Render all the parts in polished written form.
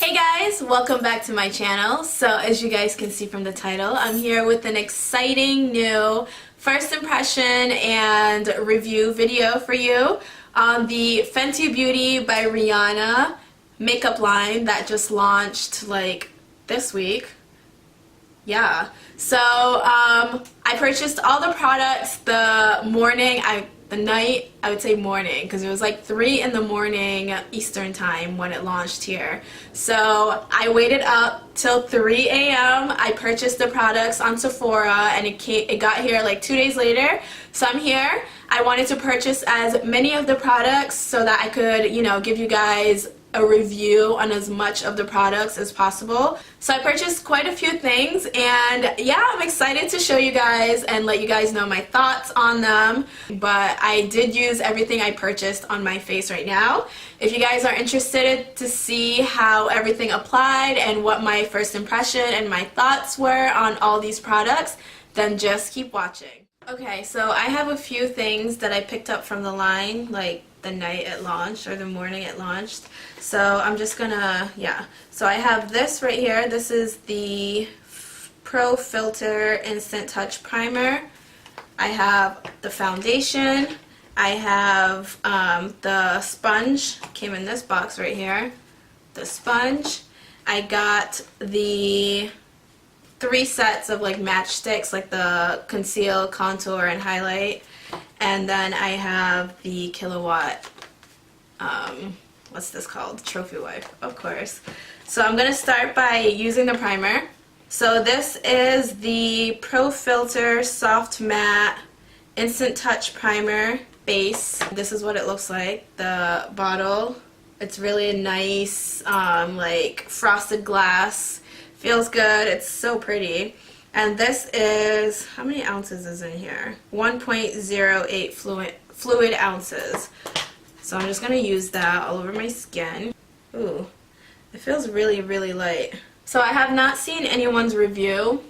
Hey guys, welcome back to my channel. So as you guys can see from the title, I'm here with an exciting new first impression and review video for you on the Fenty Beauty by Rihanna makeup line that just launched like this week. Yeah, so I purchased all the products the night, I would say morning, because it was like 3 in the morning Eastern time when it launched here. So I waited up till 3 a.m. I purchased the products on Sephora and it got here like 2 days later. So I'm here. I wanted to purchase as many of the products so that I could, you know, give you guys a review on as much of the products as possible. So I purchased quite a few things, and yeah, I'm excited to show you guys and let you guys know my thoughts on them. But I did use everything I purchased on my face right now. If you guys are interested to see how everything applied and what my first impression and my thoughts were on all these products, then just keep watching. Okay, so I have a few things that I picked up from the line like the night it launched or the morning it launched. So I'm just gonna, so I have this right here. This is the Pro Filt'r Instant Touch Primer. I have the foundation. I have the sponge, came in this box right here, the sponge. I got the 3 sets of like matchsticks, like the conceal, contour, and highlight. And then I have the Killawatt, what's this called? Trophy wipe, of course. So I'm going to start by using the primer. So this is the Pro Filt'r Soft Matte Instant Touch Primer base. This is what it looks like, the bottle. It's really a nice, like frosted glass. Feels good. It's so pretty. And this is, how many ounces is in here? 1.08 fluid ounces. So I'm just going to use that all over my skin. Ooh, it feels really, really light. So I have not seen anyone's review,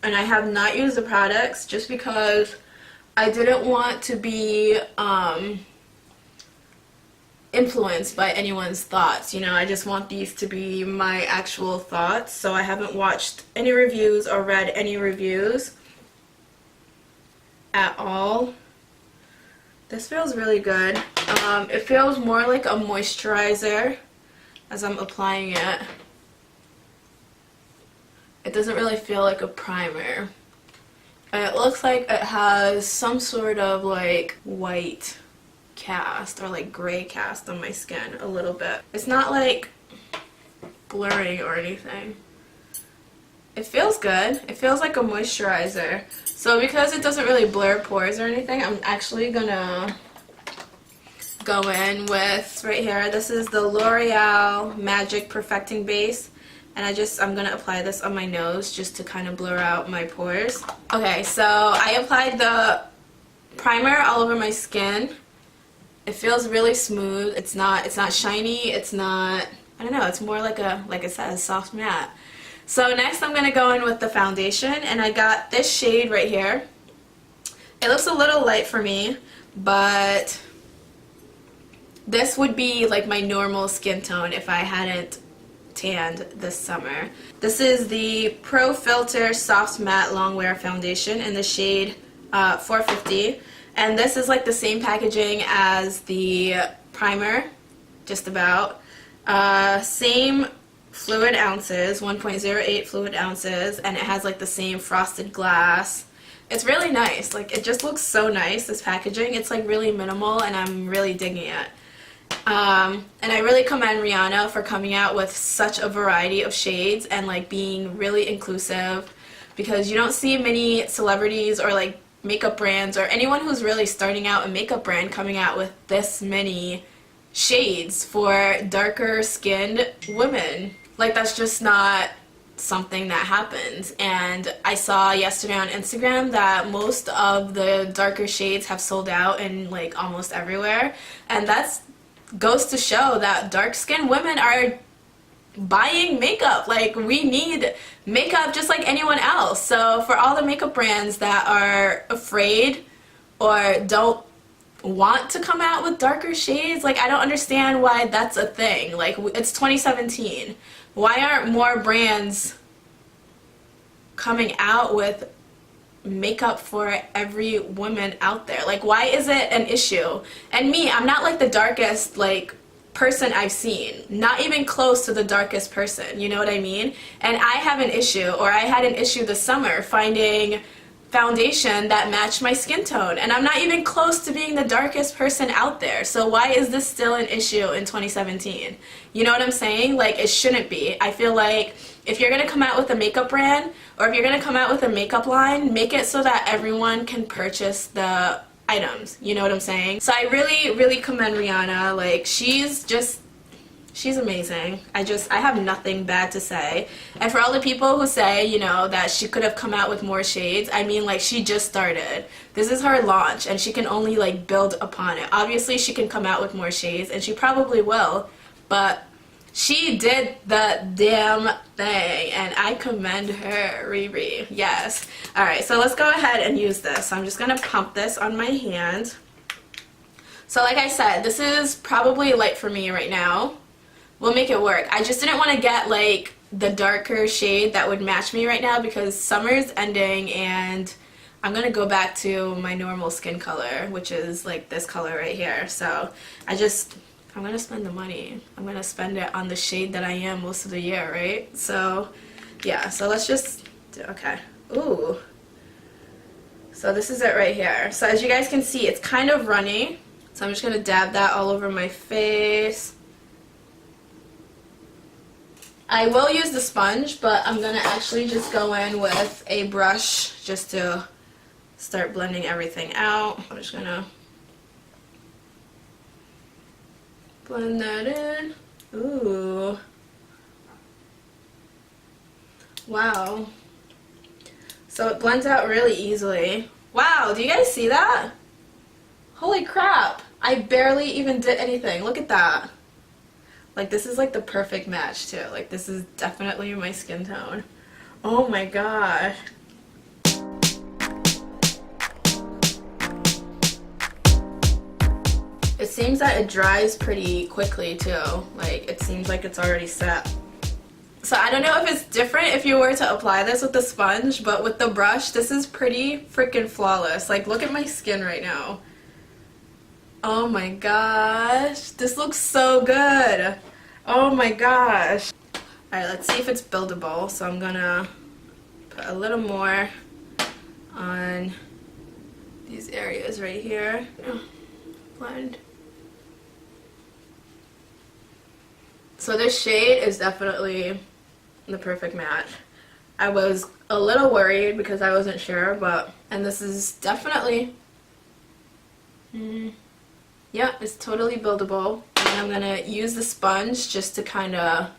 and I have not used the products just because I didn't want to be influenced by anyone's thoughts. You know, I just want these to be my actual thoughts. So I haven't watched any reviews or read any reviews at all. This feels really good. It feels more like a moisturizer as I'm applying it. It doesn't really feel like a primer. And it looks like it has some sort of like white cast or like gray cast on my skin a little bit. It's not like blurry or anything. It feels good. It feels like a moisturizer. So because it doesn't really blur pores or anything, I'm actually gonna go in with right here. This is the L'Oreal Magic Perfecting Base, and I'm gonna apply this on my nose just to kind of blur out my pores. Okay, so I applied the primer all over my skin. It feels really smooth. It's not shiny. It's not, I don't know, it's more like it says, soft matte. So next I'm going to go in with the foundation, and I got this shade right here. It looks a little light for me, but this would be like my normal skin tone if I hadn't tanned this summer. This is the Pro Filt'r Soft Matte Longwear Foundation in the shade 450. And this is like the same packaging as the primer, just about. Same fluid ounces, 1.08 fluid ounces, and it has like the same frosted glass. It's really nice. Like, it just looks so nice, this packaging. It's like really minimal, and I'm really digging it. And I really commend Rihanna for coming out with such a variety of shades and like being really inclusive, because you don't see many celebrities or like makeup brands or anyone who's really starting out a makeup brand coming out with this many shades for darker skinned women. Like, that's just not something that happens. And I saw yesterday on Instagram that most of the darker shades have sold out in like almost everywhere, and that goes to show that dark skinned women are buying makeup. Like, we need makeup just like anyone else. So for all the makeup brands that are afraid or don't want to come out with darker shades. Like, I don't understand why that's a thing. Like, it's 2017. Why aren't more brands coming out with makeup for every woman out there? Like, why is it an issue? And me, I'm not like the darkest like person I've seen, not even close to the darkest person, you know what I mean? And I have an issue, or I had an issue this summer finding foundation that matched my skin tone, and I'm not even close to being the darkest person out there. So why is this still an issue in 2017? You know what I'm saying? Like, it shouldn't be. I feel like if you're gonna come out with a makeup brand, or if you're gonna come out with a makeup line, make it so that everyone can purchase the items. You know what I'm saying? So I really commend Rihanna. Like, she's amazing. I have nothing bad to say. And for all the people who say, you know, that she could have come out with more shades, I mean, like, she just started. This is her launch, and she can only like build upon it. Obviously she can come out with more shades, and she probably will, but she did the damn thing, and I commend her, Riri. Yes. Alright, so let's go ahead and use this. So I'm just gonna pump this on my hand. So like I said, this is probably light for me right now. We'll make it work. I just didn't want to get like the darker shade that would match me right now, because summer's ending and I'm gonna go back to my normal skin color, which is like this color right here. So I'm gonna spend the money. I'm gonna spend it on the shade that I am most of the year, right? So yeah, so let's just do, okay. Ooh. So this is it right here. So as you guys can see, it's kind of runny. So I'm just gonna dab that all over my face. I will use the sponge, but I'm gonna actually just go in with a brush just to start blending everything out. I'm just gonna blend that in. Ooh. Wow. So it blends out really easily. Wow, do you guys see that? Holy crap. I barely even did anything. Look at that. Like, this is like the perfect match too. Like, this is definitely my skin tone. Oh my gosh. It seems that it dries pretty quickly too. Like, it seems like it's already set. So I don't know if it's different if you were to apply this with the sponge, but with the brush, this is pretty freaking flawless. Like, look at my skin right now. Oh my gosh, this looks so good. Oh my gosh. Alright, let's see if it's buildable. So I'm gonna put a little more on these areas right here. Blend. So this shade is definitely the perfect match. I was a little worried because I wasn't sure, but, and this is definitely, yeah, it's totally buildable. And I'm gonna use the sponge just to kind of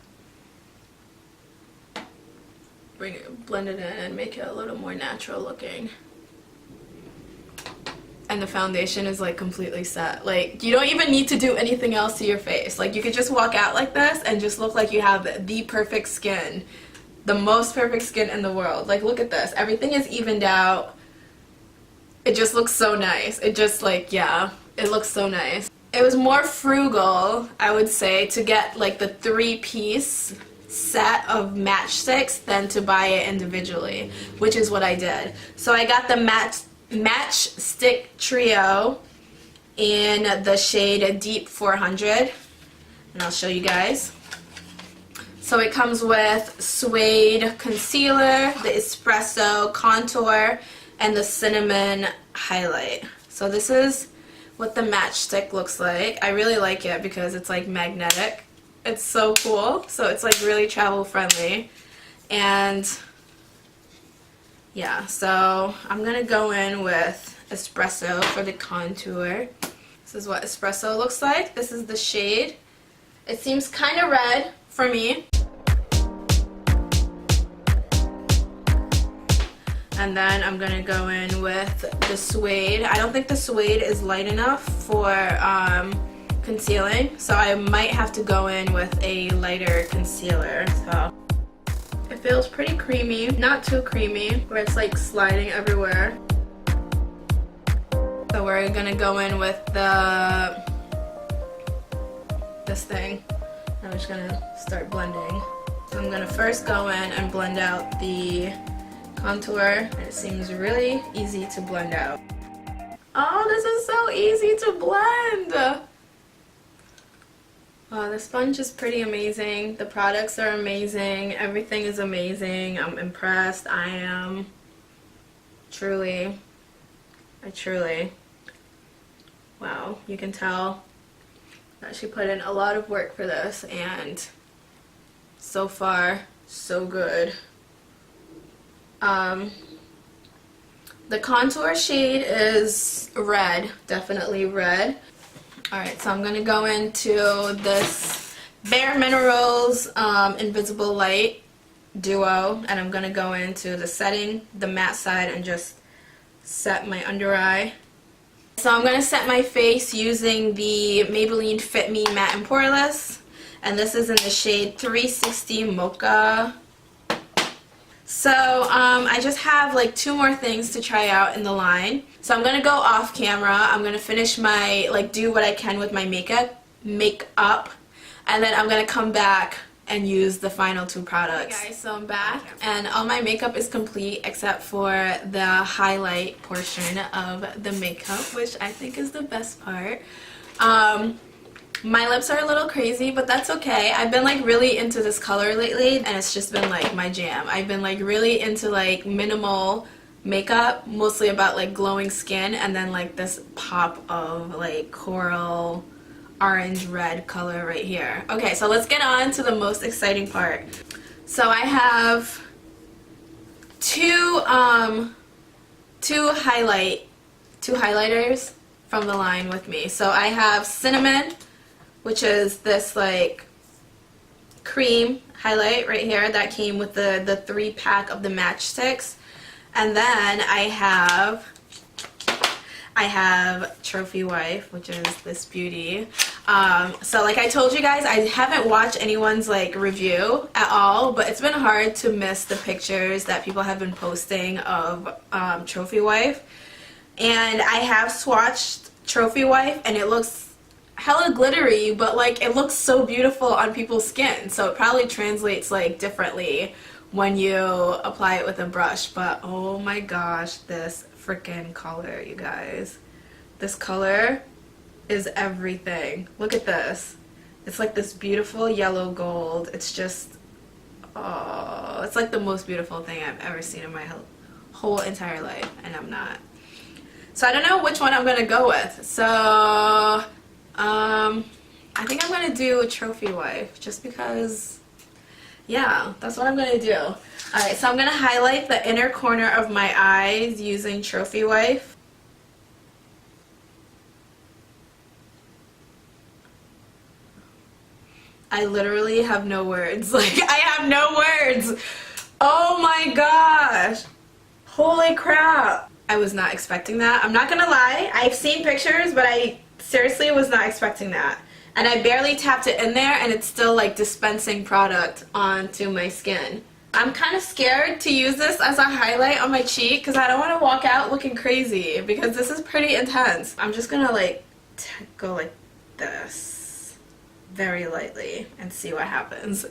blend it in and make it a little more natural looking. And the foundation is like completely set. Like, you don't even need to do anything else to your face. Like, you could just walk out like this and just look like you have the perfect skin. The most perfect skin in the world. Like, look at this. Everything is evened out. It just looks so nice. It just, like, yeah, it looks so nice. It was more frugal, I would say, to get like the 3-piece set of matchsticks than to buy it individually, which is what I did. So I got the Matchstick Trio in the shade Deep 400, and I'll show you guys. So it comes with Suede Concealer, the Espresso Contour, and the Cinnamon Highlight. So this is what the matchstick looks like. I really like it because it's like magnetic. It's so cool. So it's like really travel friendly. And yeah, so I'm gonna go in with Espresso for the contour. This is what Espresso looks like. This is the shade. It seems kind of red for me. And then I'm gonna go in with the Suede. I don't think the Suede is light enough for concealing, so I might have to go in with a lighter concealer. So it feels pretty creamy, not too creamy, where it's like sliding everywhere. So we're gonna go in with this thing. I'm just gonna start blending. So I'm gonna first go in and blend out the contour. It seems really easy to blend out. Oh, this is so easy to blend! Wow, the sponge is pretty amazing. The products are amazing. Everything is amazing. I'm impressed. I am. Truly. Wow, you can tell that she put in a lot of work for this, and so far, so good. The contour shade is red, definitely red. Alright, so I'm going to go into this BareMinerals Invisible Light Duo, and I'm going to go into the setting, the matte side, and just set my under eye. So I'm going to set my face using the Maybelline Fit Me Matte+Poreless, and this is in the shade 360 Mocha. So I just have like 2 more things to try out in the line. So I'm going to go off camera. I'm going to finish my, do what I can with my makeup, and then I'm going to come back and use the final 2 products. Okay guys, so I'm back, and all my makeup is complete except for the highlight portion of the makeup, which I think is the best part. My lips are a little crazy, but that's okay. I've been like really into this color lately, and it's just been like my jam. I've been like really into like minimal makeup, mostly about like glowing skin, and then like this pop of like coral orange red color right here. Okay, so let's get on to the most exciting part. So I have two highlighters from the line with me. So I have Cinnamon, which is this like cream highlight right here that came with the 3-pack of the matchsticks. And then I have Trophy Wife, which is this beauty. So like I told you guys, I haven't watched anyone's like review at all, but it's been hard to miss the pictures that people have been posting of Trophy Wife. And I have swatched Trophy Wife, and it looks hella glittery, but like it looks so beautiful on people's skin, so it probably translates like differently when you apply it with a brush. But oh my gosh, this freaking color, you guys, this color is everything. Look at this. It's like this beautiful yellow gold. It's just, oh, it's like the most beautiful thing I've ever seen in my whole entire life, and I'm not. So I don't know which one I'm gonna go with. So I think I'm gonna do a Trophy Wife, just because, yeah, that's what I'm gonna do. Alright, so I'm gonna highlight the inner corner of my eyes using Trophy Wife. I literally have no words. Like, I have no words. Oh my gosh. Holy crap. I was not expecting that. I'm not gonna lie. I've seen pictures, but I seriously was not expecting that. And I barely tapped it in there, and it's still like dispensing product onto my skin. I'm kind of scared to use this as a highlight on my cheek because I don't want to walk out looking crazy, because this is pretty intense. I'm just gonna like go like this very lightly and see what happens.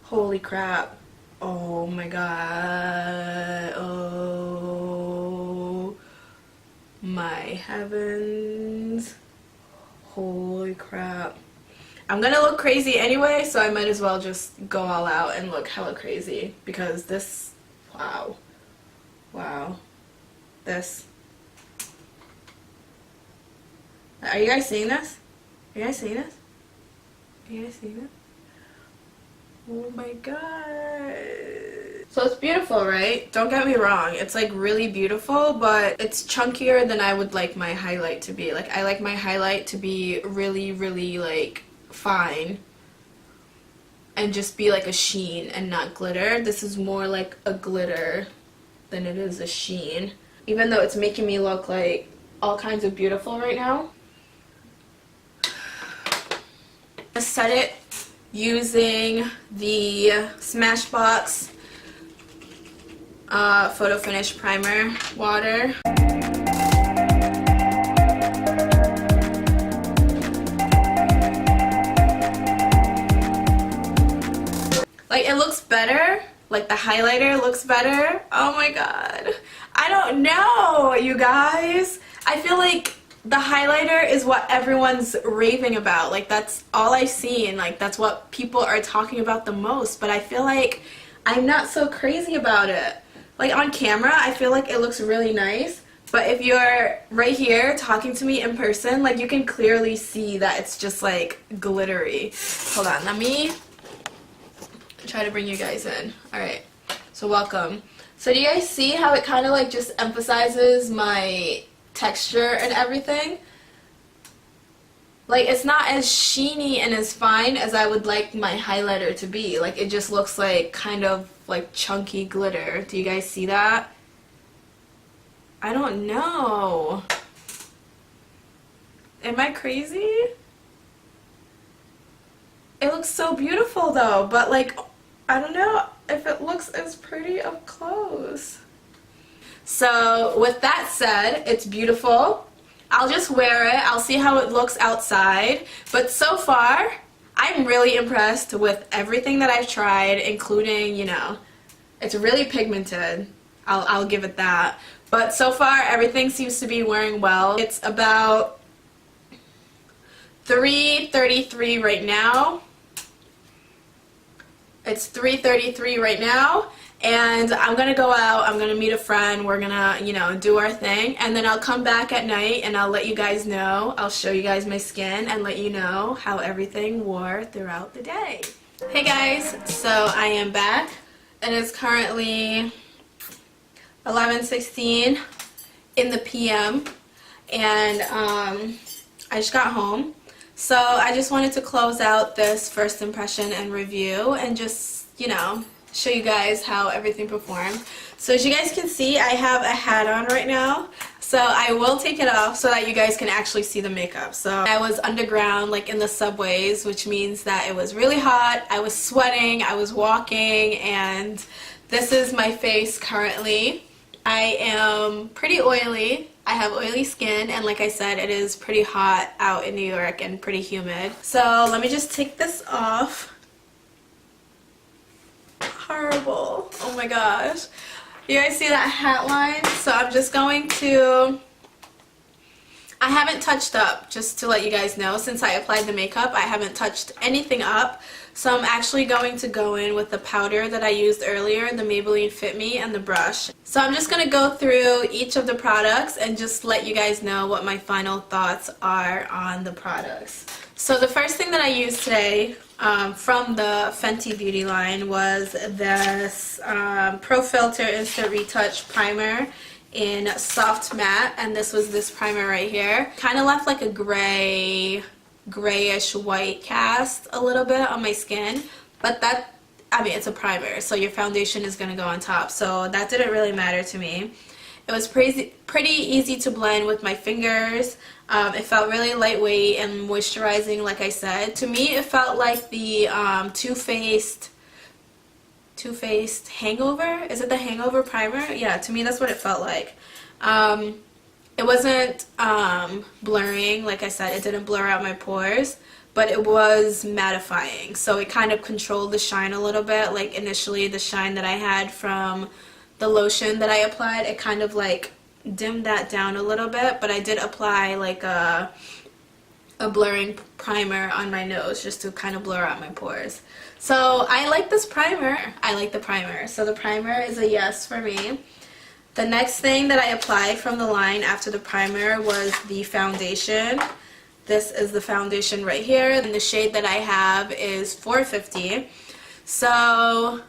Holy crap. Oh my god. Oh my heavens. Holy crap. I'm gonna look crazy anyway, so I might as well just go all out and look hella crazy, because this, wow. Wow. This. Are you guys seeing this? Are you guys seeing this? Are you guys seeing this? Oh my god. So it's beautiful, right? Don't get me wrong. It's like really beautiful, but it's chunkier than I would like my highlight to be. Like, I like my highlight to be really, really like fine and just be like a sheen and not glitter. This is more like a glitter than it is a sheen, even though it's making me look like all kinds of beautiful right now. set it using the Smashbox Photo Finish Primer water. Like, it looks better. Like, the highlighter looks better. Oh my god. I don't know, you guys. I feel like the highlighter is what everyone's raving about. Like, that's all I've seen. Like, that's what people are talking about the most. But I feel like I'm not so crazy about it. Like, on camera, I feel like it looks really nice. But if you're right here talking to me in person, like, you can clearly see that it's just, like, glittery. Hold on, let me try to bring you guys in. Alright, so welcome. So do you guys see how it kind of like just emphasizes my texture and everything? Like, it's not as sheeny and as fine as I would like my highlighter to be. Like, it just looks like kind of like chunky glitter. Do you guys see that? I don't know. Am I crazy? It looks so beautiful though, but like, I don't know if it looks as pretty up close. So with that said, it's beautiful. I'll just wear it. I'll see how it looks outside. But so far, I'm really impressed with everything that I've tried, including, you know, it's really pigmented. I'll give it that. But so far, everything seems to be wearing well. It's about $3.33 right now. It's $3.33 right now, and I'm gonna go out, I'm gonna meet a friend, we're gonna, you know, do our thing, and then I'll come back at night and I'll let you guys know, I'll show you guys my skin and let you know how everything wore throughout the day. Hey guys, so I am back, and it's currently 11:16 in the PM, and I just got home. So I just wanted to close out this first impression and review and just, you know, show you guys how everything performed. So as you guys can see, I have a hat on right now. So I will take it off so that you guys can actually see the makeup. So I was underground, like in the subways, which means that it was really hot. I was sweating, I was walking, and this is my face currently. I am pretty oily. I have oily skin, and like I said, it is pretty hot out in New York and pretty humid. So let me just take this off. Horrible. Oh my gosh. You guys see that hat line? So I'm just going to... I haven't touched up, just to let you guys know. Since I applied the makeup, I haven't touched anything up. So I'm actually going to go in with the powder that I used earlier, the Maybelline Fit Me, and the brush. So I'm just going to go through each of the products and just let you guys know what my final thoughts are on the products. So the first thing that I used today from the Fenty Beauty line was this Pro Filt'r Instant Retouch Primer in Soft Matte, and this was this primer right here. Kind of left like a grayish white cast a little bit on my skin, but that, I mean, it's a primer, so your foundation is going to go on top, so that didn't really matter to me. It was pretty easy to blend with my fingers. It felt really lightweight and moisturizing, like I said. To me, it felt like the Too Faced Hangover. Is it the Hangover primer? Yeah, to me that's what it felt like. It wasn't blurring, like I said, it didn't blur out my pores, but it was mattifying, so it kind of controlled the shine a little bit. Like initially the shine that I had from the lotion that I applied, it kind of like dimmed that down a little bit, but I did apply like a blurring primer on my nose just to kind of blur out my pores. So I like this primer. I like the primer. So the primer is a yes for me. The next thing that I applied from the line after the primer was the foundation. This is the foundation right here, and the shade that I have is 450. So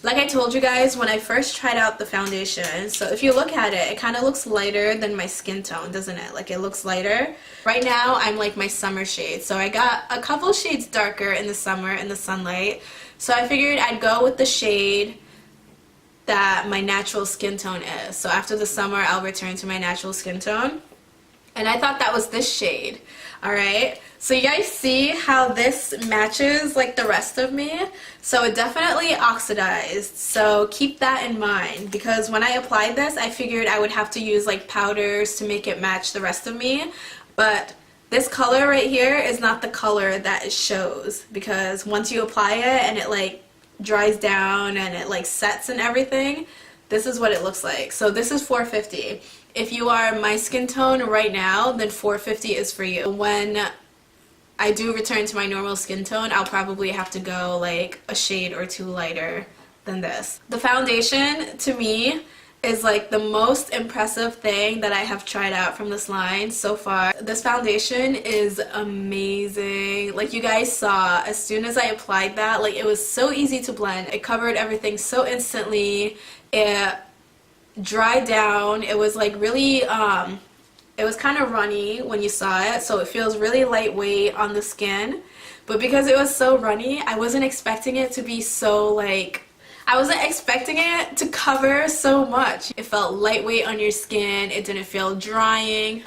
like I told you guys when I first tried out the foundation, so if you look at it, it kind of looks lighter than my skin tone, doesn't it? Like it looks lighter. Right now I'm like my summer shade, so I got a couple shades darker in the summer in the sunlight. So I figured I'd go with the shade that my natural skin tone is. So after the summer I'll return to my natural skin tone. And I thought that was this shade. Alright, so you guys see how this matches like the rest of me? So it definitely oxidized, so keep that in mind, because when I applied this I figured I would have to use like powders to make it match the rest of me, but this color right here is not the color that it shows, because once you apply it and it like dries down and it like sets and everything, this is what it looks like. So this is $4.50. If you are my skin tone right now, then $4.50 is for you. When I do return to my normal skin tone, I'll probably have to go like a shade or two lighter than this. The foundation to me is like the most impressive thing that I have tried out from this line so far. This foundation is amazing. Like you guys saw, as soon as I applied that, like it was so easy to blend. It covered everything so instantly. It dried down. It was like really it was kind of runny when you saw it, so it feels really lightweight on the skin, but because it was so runny, I wasn't expecting it to be so like, I wasn't expecting it to cover so much. It felt lightweight on your skin. It didn't feel drying.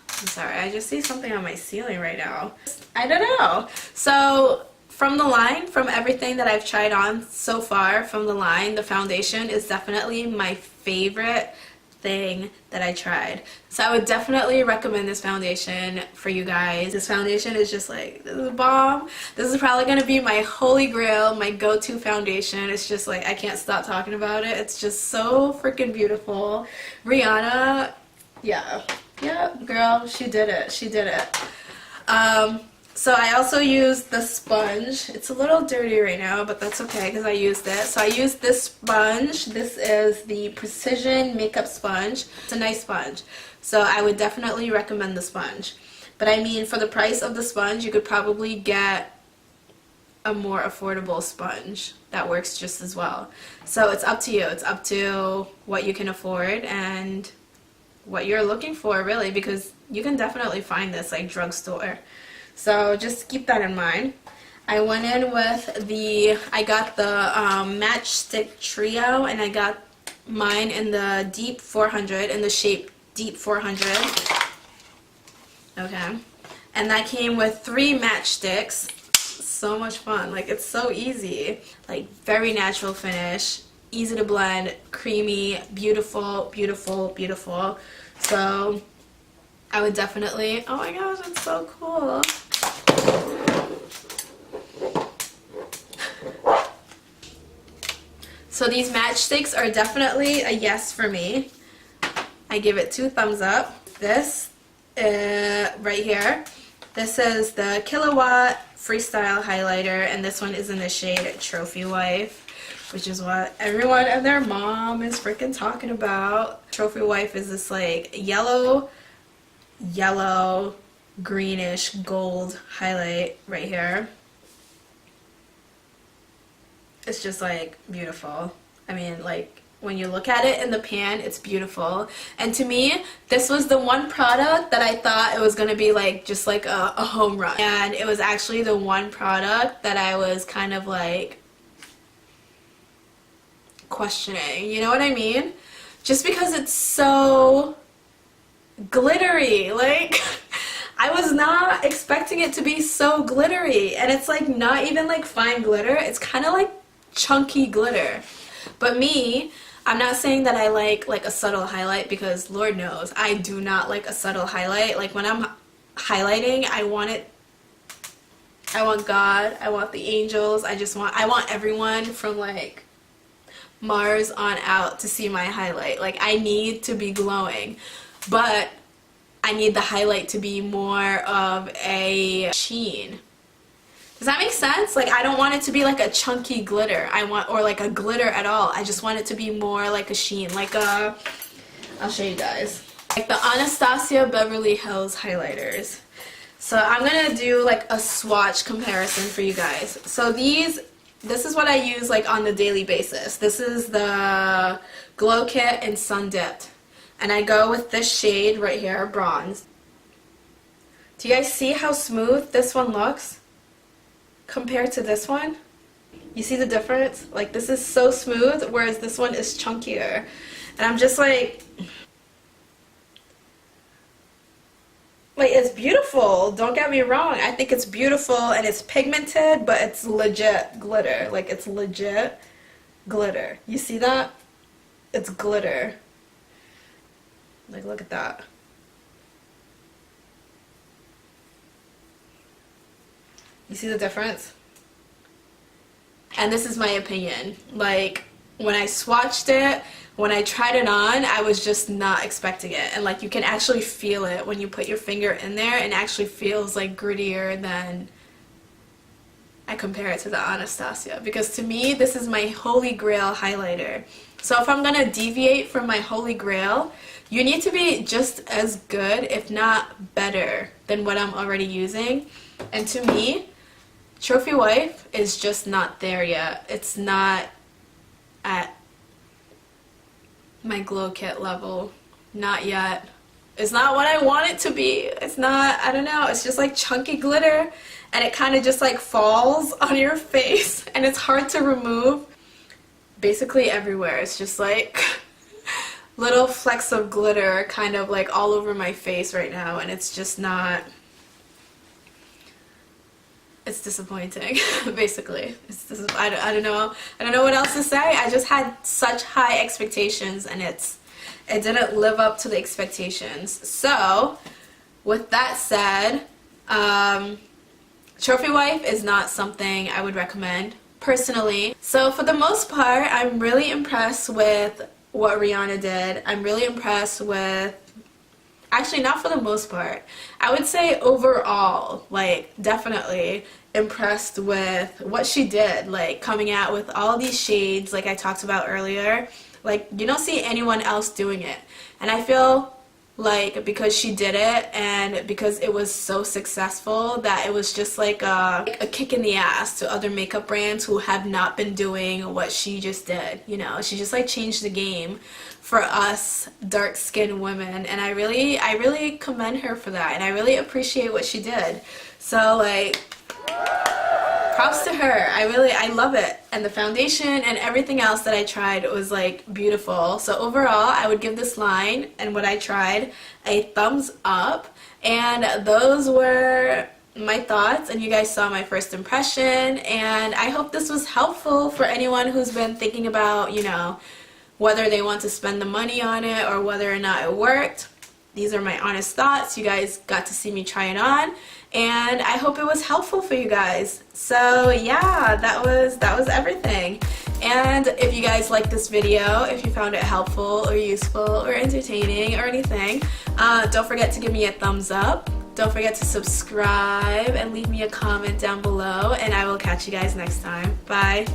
I'm sorry, I just see something on my ceiling right now. I don't know. So from the line, from everything that I've tried on so far from the line, the foundation is definitely my favorite thing that I tried. So I would definitely recommend this foundation for you guys. This foundation is just like, this is a bomb. This is probably going to be my holy grail, my go-to foundation. It's just like, I can't stop talking about it. It's just so freaking beautiful. Rihanna, yeah, girl, she did it. She did it. So I also used the sponge. It's a little dirty right now, but that's okay because I used it. So I used this sponge. This is the Precision Makeup Sponge. It's a nice sponge. So I would definitely recommend the sponge. But I mean, for the price of the sponge, you could probably get a more affordable sponge that works just as well. So it's up to you. It's up to what you can afford and what you're looking for, really, because you can definitely find this like drugstore. So just keep that in mind. I went in with I got the Matchstick Trio, and I got mine in the Deep 400, in the shape Deep 400. Okay. And that came with 3 matchsticks. So much fun. Like, it's so easy. Like, very natural finish, easy to blend, creamy, beautiful, beautiful, beautiful. So I would definitely, oh my gosh, it's so cool. So these matchsticks are definitely a yes for me. I give it 2 thumbs up. This right here, this is the Kilowatt Freestyle Highlighter, and this one is in the shade Trophy Wife, which is what everyone and their mom is freaking talking about. Trophy Wife is this like yellow, greenish gold highlight right here. It's just like beautiful. I mean, like when you look at it in the pan, it's beautiful. And to me, this was the one product that I thought it was gonna be like just like a home run, and it was actually the one product that I was kind of like questioning, you know what I mean? Just because it's so glittery, like I was not expecting it to be so glittery, and it's like not even like fine glitter, it's kind of like chunky glitter. But me, I'm not saying that I like a subtle highlight, because Lord knows I do not like a subtle highlight. Like when I'm highlighting, I want God, I want the angels, I want everyone from like Mars on out to see my highlight. Like I need to be glowing, but I need the highlight to be more of a sheen. Does that make sense? Like I don't want it to be like a chunky glitter. Or like a glitter at all. I just want it to be more like a sheen, like a, I'll show you guys. Like the Anastasia Beverly Hills highlighters. So I'm gonna do like a swatch comparison for you guys. So this is what I use like on the daily basis. This is the Glow Kit in Sun Dipped. And I go with this shade right here, Bronze. Do you guys see how smooth this one looks compared to this one? You see the difference? Like this is so smooth, whereas this one is chunkier. And I'm just like, Like, it's beautiful, don't get me wrong. I think it's beautiful and it's pigmented, but it's legit glitter. Like, it's legit glitter. You see that? It's glitter. Like, look at that. You see the difference? And this is my opinion. Like, when I swatched it, when I tried it on, I was just not expecting it. And like, you can actually feel it when you put your finger in there, and it actually feels like grittier than I compare it to the Anastasia. Because to me, this is my holy grail highlighter. So if I'm gonna deviate from my holy grail, you need to be just as good, if not better, than what I'm already using. And to me, Trophy Wife is just not there yet. It's not at my glow kit level. Not yet. It's not what I want it to be. It's not, I don't know, it's just like chunky glitter, and it kind of just like falls on your face, and it's hard to remove. Basically everywhere. It's just like little flecks of glitter kind of like all over my face right now, and it's just not, it's disappointing. Basically, I don't know what else to say. I just had such high expectations, and it didn't live up to the expectations. So with that said, Trophy Wife is not something I would recommend personally. So for the most part, I'm really impressed with what Rihanna did. I'm really impressed with, actually not for the most part, I would say overall, like, definitely impressed with what she did, like coming out with all these shades like I talked about earlier. Like, you don't see anyone else doing it, and I feel like because she did it and because it was so successful, that it was just like a kick in the ass to other makeup brands who have not been doing what she just did. You know, she just like changed the game for us dark-skinned women, and I really commend her for that, and I really appreciate what she did. So like, props to her. I love it. And the foundation and everything else that I tried was like beautiful. So overall, I would give this line and what I tried a thumbs up. And those were my thoughts, and you guys saw my first impression, and I hope this was helpful for anyone who's been thinking about, you know, whether they want to spend the money on it or whether or not it worked. These are my honest thoughts. You guys got to see me try it on, and I hope it was helpful for you guys. So yeah, that was everything. And if you guys liked this video, if you found it helpful or useful or entertaining or anything, don't forget to give me a thumbs up. Don't forget to subscribe and leave me a comment down below, and I will catch you guys next time. Bye.